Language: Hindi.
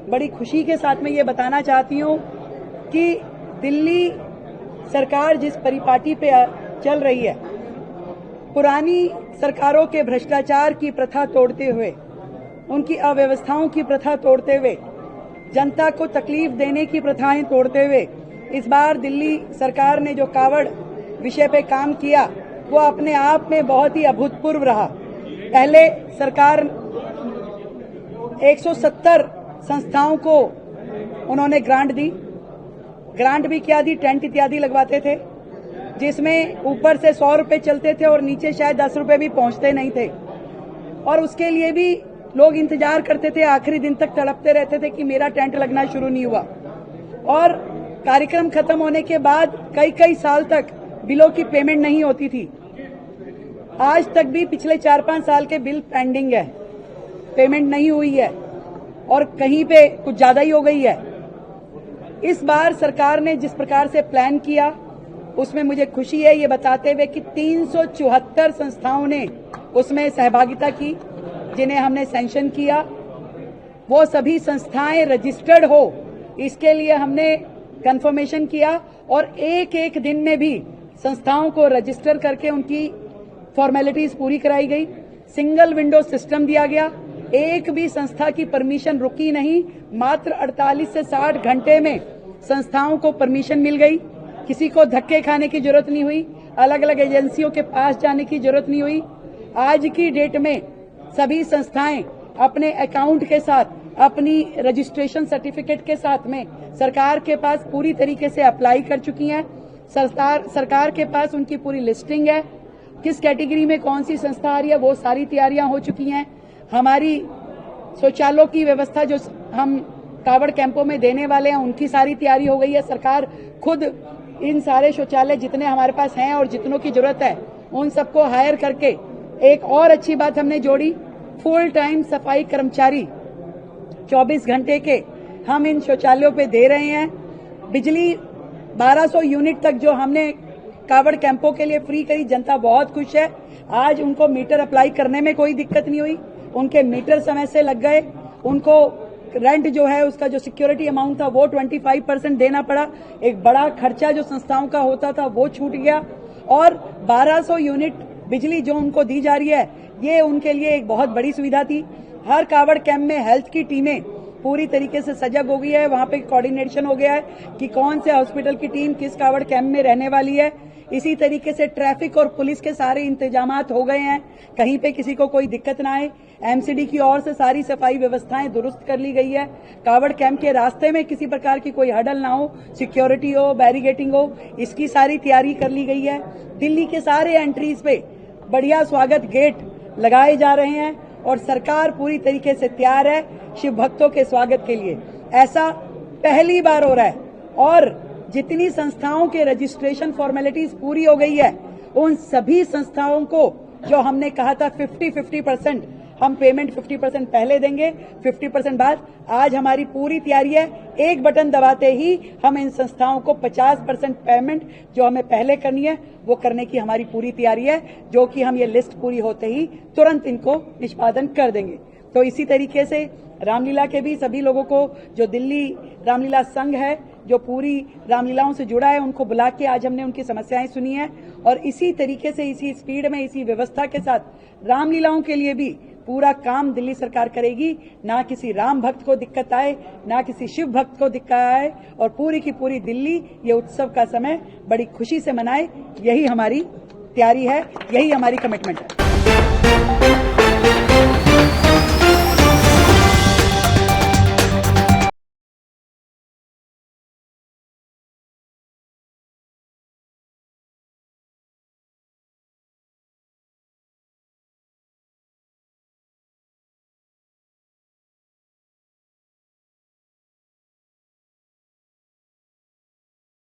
बड़ी खुशी के साथ मैं ये बताना चाहती हूँ कि दिल्ली सरकार जिस परिपाटी पे चल रही है, पुरानी सरकारों के भ्रष्टाचार की प्रथा तोड़ते हुए, उनकी अव्यवस्थाओं की प्रथा तोड़ते हुए, जनता को तकलीफ देने की प्रथाएं तोड़ते हुए, इस बार दिल्ली सरकार ने जो कावड़ विषय पे काम किया वो अपने आप में बहुत ही अभूतपूर्व रहा। पहले सरकार 170 संस्थाओं को उन्होंने ग्रांट दी। ग्रांट भी क्या दी, टेंट इत्यादि लगवाते थे, जिसमें ऊपर से 100 रुपए चलते थे और नीचे शायद 10 रुपए भी पहुंचते नहीं थे। और उसके लिए भी लोग इंतजार करते थे, आखिरी दिन तक तड़पते रहते थे कि मेरा टेंट लगना शुरू नहीं हुआ। और कार्यक्रम खत्म होने के बाद कई कई साल तक बिलों की पेमेंट नहीं होती थी। आज तक भी पिछले 4-5 साल के बिल पेंडिंग है, पेमेंट नहीं हुई है और कहीं पे कुछ ज्यादा ही हो गई है। इस बार सरकार ने जिस प्रकार से प्लान किया उसमें मुझे खुशी है ये बताते हुए कि 374 संस्थाओं ने उसमें सहभागिता की, जिन्हें हमने सैंक्शन किया। वो सभी संस्थाएं रजिस्टर्ड हो, इसके लिए हमने कंफर्मेशन किया और एक एक दिन में भी संस्थाओं को रजिस्टर करके उनकी फॉर्मेलिटीज पूरी कराई गई। सिंगल विंडो सिस्टम दिया गया, एक भी संस्था की परमिशन रुकी नहीं। मात्र 48 से 60 घंटे में संस्थाओं को परमिशन मिल गई। किसी को धक्के खाने की जरूरत नहीं हुई, अलग अलग एजेंसियों के पास जाने की जरूरत नहीं हुई। आज की डेट में सभी संस्थाएं अपने अकाउंट के साथ, अपनी रजिस्ट्रेशन सर्टिफिकेट के साथ में सरकार के पास पूरी तरीके से अप्लाई कर चुकी हैं। सरकार के पास उनकी पूरी लिस्टिंग है, किस कैटेगरी में कौन सी संस्था आ रही है, वो सारी तैयारियां हो चुकी हैं। हमारी शौचालयों की व्यवस्था जो हम कावड़ कैंपों में देने वाले हैं, उनकी सारी तैयारी हो गई है। सरकार खुद इन सारे शौचालय जितने हमारे पास हैं और जितनों की जरूरत है उन सबको हायर करके, एक और अच्छी बात हमने जोड़ी, फुल टाइम सफाई कर्मचारी 24 घंटे के हम इन शौचालयों पे दे रहे हैं। बिजली 1200 यूनिट तक जो हमने कावड़ कैंपों के लिए फ्री करी, जनता बहुत खुश है। आज उनको मीटर अप्लाई करने में कोई दिक्कत नहीं हुई, उनके मीटर समय से लग गए। उनको रेंट जो है उसका जो सिक्योरिटी अमाउंट था वो 25% देना पड़ा। एक बड़ा खर्चा जो संस्थाओं का होता था वो छूट गया और 1200 यूनिट बिजली जो उनको दी जा रही है ये उनके लिए एक बहुत बड़ी सुविधा थी। हर कावड़ कैंप में हेल्थ की टीमें पूरी तरीके से सजग हो गई है, वहां पे कोऑर्डिनेशन हो गया है कि कौन से हॉस्पिटल की टीम किस कावड़ कैंप में रहने वाली है। इसी तरीके से ट्रैफिक और पुलिस के सारे इंतजामात हो गए हैं, कहीं पे किसी को कोई दिक्कत ना आए। एमसीडी की ओर से सारी सफाई व्यवस्थाएं दुरुस्त कर ली गई है। कावड़ कैंप के रास्ते में किसी प्रकार की कोई हडल ना हो, सिक्योरिटी हो, बैरिगेटिंग हो, इसकी सारी तैयारी कर ली गई है। दिल्ली के सारे एंट्रीज पे बढ़िया स्वागत गेट लगाए जा रहे हैं और सरकार पूरी तरीके से तैयार है शिव भक्तों के स्वागत के लिए। ऐसा पहली बार हो रहा है और जितनी संस्थाओं के रजिस्ट्रेशन फॉर्मेलिटीज पूरी हो गई है, उन सभी संस्थाओं को जो हमने कहा था 50-50% हम पेमेंट 50% पहले देंगे, 50% बाद, आज हमारी पूरी तैयारी है। एक बटन दबाते ही हम इन संस्थाओं को 50% पेमेंट जो हमें पहले करनी है वो करने की हमारी पूरी तैयारी है, जो कि हम ये लिस्ट पूरी होते ही तुरंत इनको निष्पादन कर देंगे। तो इसी तरीके से रामलीला के भी सभी लोगों को, जो दिल्ली रामलीला संघ है जो पूरी रामलीलाओं से जुड़ा है, उनको बुला के आज हमने उनकी समस्याएं सुनी है और इसी तरीके से, इसी स्पीड में, इसी व्यवस्था के साथ रामलीलाओं के लिए भी पूरा काम दिल्ली सरकार करेगी। ना किसी राम भक्त को दिक्कत आए, ना किसी शिव भक्त को दिक्कत आए और पूरी की पूरी दिल्ली ये उत्सव का समय बड़ी खुशी से मनाए, यही हमारी तैयारी है, यही हमारी कमिटमेंट है।